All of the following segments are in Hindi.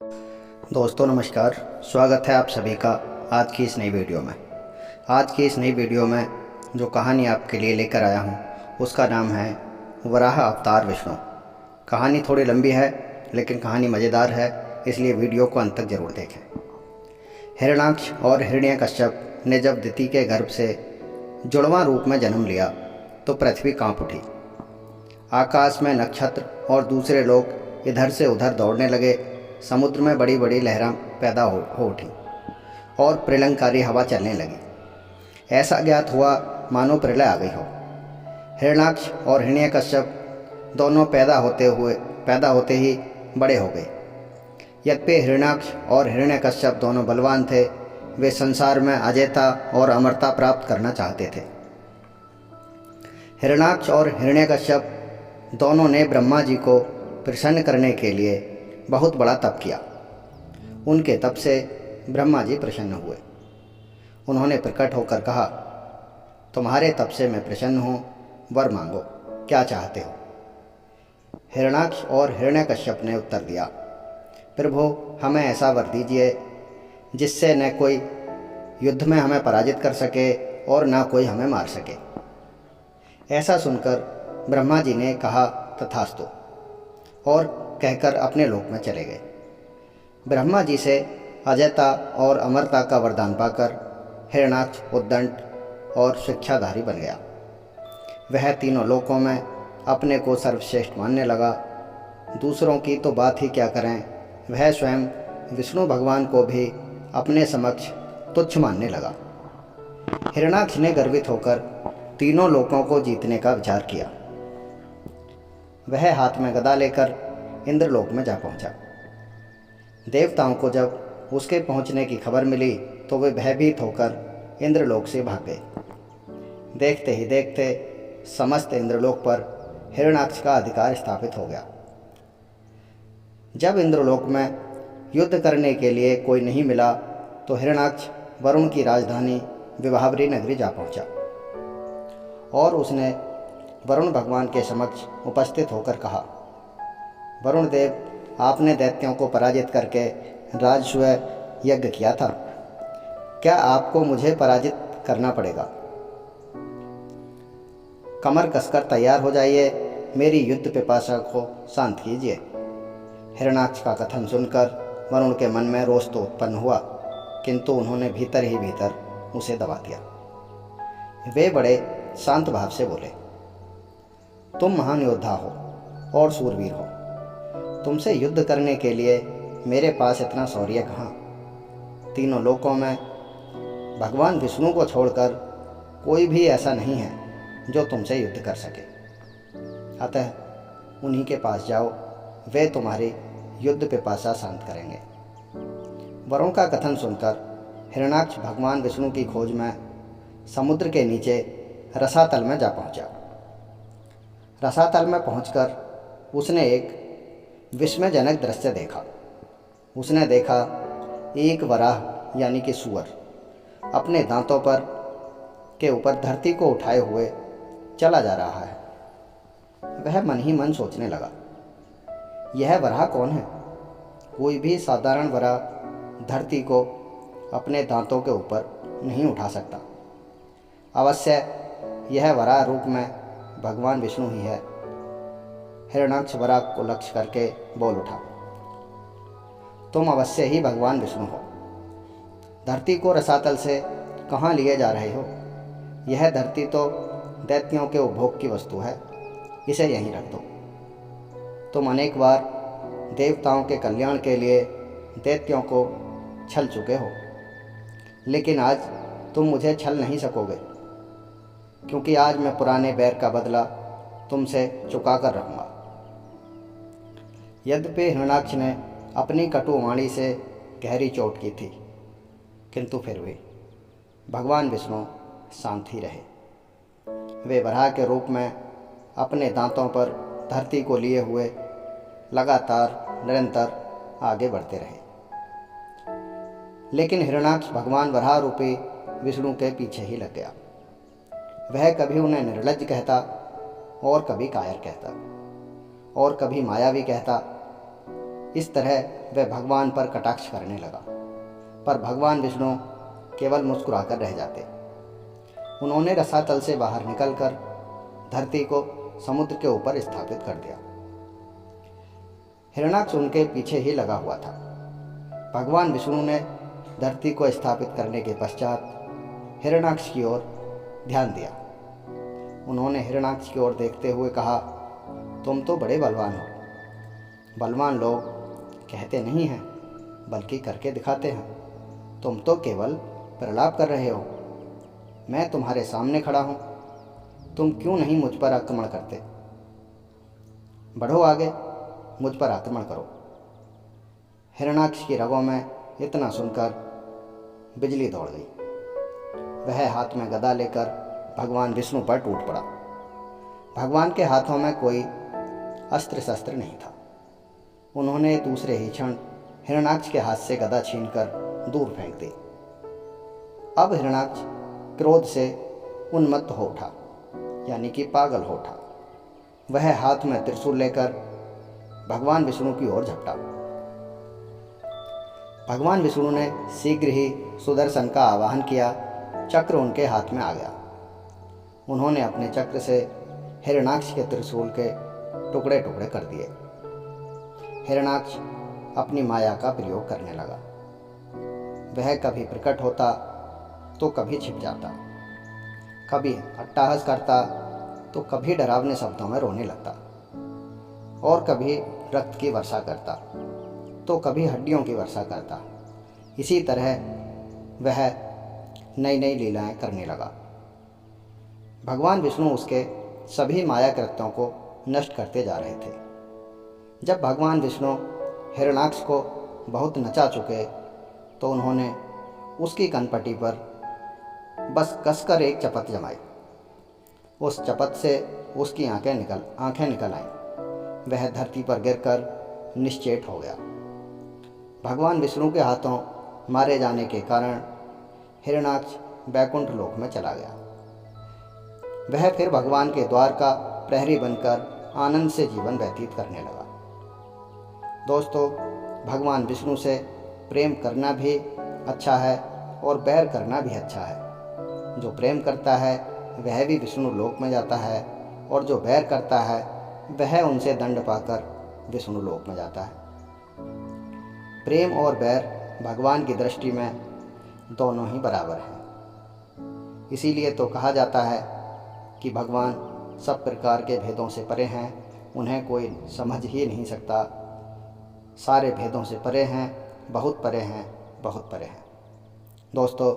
दोस्तों नमस्कार। स्वागत है आप सभी का आज की इस नई वीडियो में। आज की इस नई वीडियो में जो कहानी आपके लिए लेकर आया हूँ उसका नाम है वराह अवतार विष्णु। कहानी थोड़ी लंबी है लेकिन कहानी मज़ेदार है, इसलिए वीडियो को अंत तक ज़रूर देखें। हिरण्याक्ष और हिरण्यकश्यप ने जब दिति के गर्भ से जुड़वां रूप में जन्म लिया तो पृथ्वी कांप उठी। आकाश में नक्षत्र और दूसरे लोग इधर से उधर दौड़ने लगे। समुद्र में बड़ी बड़ी लहरें पैदा हो उठी और प्रलयंकारी हवा चलने लगी। ऐसा ज्ञात हुआ मानो प्रलय आ गई हो। हिरण्याक्ष और हिरण्यकश्यप दोनों पैदा होते ही बड़े हो गए। यद्यपि हिरण्याक्ष और हिरण्यकश्यप दोनों बलवान थे, वे संसार में अजेयता और अमरता प्राप्त करना चाहते थे। हिरण्याक्ष और हिरण्यकश्यप दोनों ने ब्रह्मा जी को प्रसन्न करने के लिए बहुत बड़ा तप किया। उनके तप से ब्रह्मा जी प्रसन्न हुए। उन्होंने प्रकट होकर कहा, तुम्हारे तप से मैं प्रसन्न हूँ, वर मांगो, क्या चाहते हो। हिरण्याक्ष और हिरण्यकश्यप ने उत्तर दिया, प्रभु हमें ऐसा वर दीजिए जिससे न कोई युद्ध में हमें पराजित कर सके और न कोई हमें मार सके। ऐसा सुनकर ब्रह्मा जी ने कहा तथास्तु और कहकर अपने लोक में चले गए। ब्रह्मा जी से अजयता और अमरता का वरदान पाकर हिरण्याक्ष उद्दंड और शिक्षाधारी बन गया। वह तीनों लोकों में अपने को सर्वश्रेष्ठ मानने लगा। दूसरों की तो बात ही क्या करें, वह स्वयं विष्णु भगवान को भी अपने समक्ष तुच्छ मानने लगा। हिरण्याक्ष ने गर्वित होकर तीनों लोकों को जीतने का विचार किया। वह हाथ में गदा लेकर इंद्रलोक में जा पहुंचा। देवताओं को जब उसके पहुंचने की खबर मिली तो वे भयभीत होकर इंद्रलोक से भाग गए। देखते ही देखते समस्त इंद्रलोक पर हिरण्याक्ष का अधिकार स्थापित हो गया। जब इंद्रलोक में युद्ध करने के लिए कोई नहीं मिला तो हिरण्याक्ष वरुण की राजधानी विभावरी नगरी जा पहुंचा और उसने वरुण भगवान के समक्ष उपस्थित होकर कहा, वरुण देव, आपने दैत्यों को पराजित करके राजस्व यज्ञ किया था, क्या आपको मुझे पराजित करना पड़ेगा? कमर कसकर तैयार हो जाइए, मेरी युद्ध पिपासा को शांत कीजिए। हिरण्याक्ष का कथन सुनकर वरुण के मन में रोष तो उत्पन्न हुआ, किंतु उन्होंने भीतर ही भीतर उसे दबा दिया। वे बड़े शांत भाव से बोले, तुम महान योद्धा हो और सूरवीर हो, तुमसे युद्ध करने के लिए मेरे पास इतना शौर्य कहाँ। तीनों लोकों में भगवान विष्णु को छोड़कर कोई भी ऐसा नहीं है जो तुमसे युद्ध कर सके। अतः उन्हीं के पास जाओ, वे तुम्हारी युद्ध पिपासा शांत करेंगे। वरुण का कथन सुनकर हिरण्याक्ष भगवान विष्णु की खोज में समुद्र के नीचे रसातल में जा पहुंचा। रसातल में पहुंचकर उसने एक विस्मयजनक दृश्य देखा। उसने देखा एक वराह यानी कि सूअर अपने दांतों पर के ऊपर धरती को उठाए हुए चला जा रहा है। वह मन ही मन सोचने लगा, यह वराह कौन है? कोई भी साधारण वराह धरती को अपने दांतों के ऊपर नहीं उठा सकता। अवश्य यह वराह रूप में भगवान विष्णु ही है। हिरण्याक्ष वराह को लक्ष्य करके बोल उठा, तुम अवश्य ही भगवान विष्णु हो। धरती को रसातल से कहाँ लिए जा रहे हो? यह धरती तो दैत्यों के उपभोग की वस्तु है, इसे यहीं रख दो। तुम अनेक बार देवताओं के कल्याण के लिए दैत्यों को छल चुके हो, लेकिन आज तुम मुझे छल नहीं सकोगे, क्योंकि आज मैं पुराने बैर का बदला तुमसे चुका कर रहूँगा। यद्यपि हिरण्याक्ष ने अपनी कटु वाणी से गहरी चोट की थी, किंतु फिर भी भगवान विष्णु शांत ही रहे। वे वराह के रूप में अपने दांतों पर धरती को लिए हुए लगातार निरंतर आगे बढ़ते रहे। लेकिन हिरण्याक्ष भगवान वराह रूपी विष्णु के पीछे ही लग गया। वह कभी उन्हें निर्लज्ज कहता और कभी कायर कहता और कभी मायावी कहता। इस तरह वह भगवान पर कटाक्ष करने लगा, पर भगवान विष्णु केवल मुस्कुराकर रह जाते। उन्होंने रसातल से बाहर निकलकर धरती को समुद्र के ऊपर स्थापित कर दिया। हिरणाक्ष उनके पीछे ही लगा हुआ था। भगवान विष्णु ने धरती को स्थापित करने के पश्चात हिरणाक्ष की ओर ध्यान दिया। उन्होंने हिरणाक्ष की ओर देखते हुए कहा, तुम तो बड़े बलवान हो। बलवान लोग कहते नहीं हैं बल्कि करके दिखाते हैं। तुम तो केवल प्रलाप कर रहे हो। मैं तुम्हारे सामने खड़ा हूँ, तुम क्यों नहीं मुझ पर आक्रमण करते? बढ़ो आगे, मुझ पर आक्रमण करो। हिरणाक्ष की रगों में इतना सुनकर बिजली दौड़ गई। वह हाथ में गदा लेकर भगवान विष्णु पर टूट पड़ा। भगवान के हाथों में कोई अस्त्र शस्त्र नहीं था। उन्होंने दूसरे ही क्षण हिरणाक्ष के हाथ से गदा छीनकर दूर फेंक दी। अब हिरणाक्ष क्रोध से उन्मत्त हो उठा, यानी कि पागल हो उठा। वह हाथ में त्रिशूल लेकर भगवान विष्णु की ओर झपटा। भगवान विष्णु ने शीघ्र ही सुदर्शन का आवाहन किया। चक्र उनके हाथ में आ गया। उन्होंने अपने चक्र से हिरणाक्ष के त्रिशूल के टुकड़े टुकड़े कर दिए। हिरणाक्ष अपनी माया का प्रयोग करने लगा। वह कभी प्रकट होता तो कभी छिप जाता, कभी अट्टहास करता तो कभी डरावने शब्दों में रोने लगता, और कभी रक्त की वर्षा करता तो कभी हड्डियों की वर्षा करता। इसी तरह वह नई नई लीलाएं करने लगा। भगवान विष्णु उसके सभी माया कृत्यों को नष्ट करते जा रहे थे। जब भगवान विष्णु हिरणाक्ष को बहुत नचा चुके तो उन्होंने उसकी कनपटी पर बस कसकर एक चपत जमाई। उस चपत से उसकी आंखें निकल आईं। वह धरती पर गिरकर निश्चेत हो गया। भगवान विष्णु के हाथों मारे जाने के कारण हिरणाक्ष वैकुंठ लोक में चला गया। वह फिर भगवान के द्वार का प्रहरी बनकर आनंद से जीवन व्यतीत करने लगा। दोस्तों, भगवान विष्णु से प्रेम करना भी अच्छा है और बैर करना भी अच्छा है। जो प्रेम करता है वह भी विष्णु लोक में जाता है, और जो बैर करता है वह उनसे दंड पाकर विष्णु लोक में जाता है। प्रेम और बैर भगवान की दृष्टि में दोनों ही बराबर हैं। इसीलिए तो कहा जाता है कि भगवान सब प्रकार के भेदों से परे हैं, उन्हें कोई समझ ही नहीं सकता। सारे भेदों से परे हैं, बहुत परे हैं, बहुत परे हैं। दोस्तों,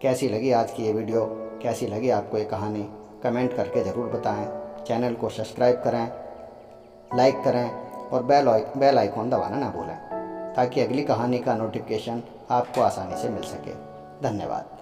कैसी लगी आज की ये वीडियो, कैसी लगी आपको ये कहानी, कमेंट करके ज़रूर बताएं। चैनल को सब्सक्राइब करें, लाइक करें और बेल आइकॉन दबाना ना भूलें, ताकि अगली कहानी का नोटिफिकेशन आपको आसानी से मिल सके। धन्यवाद।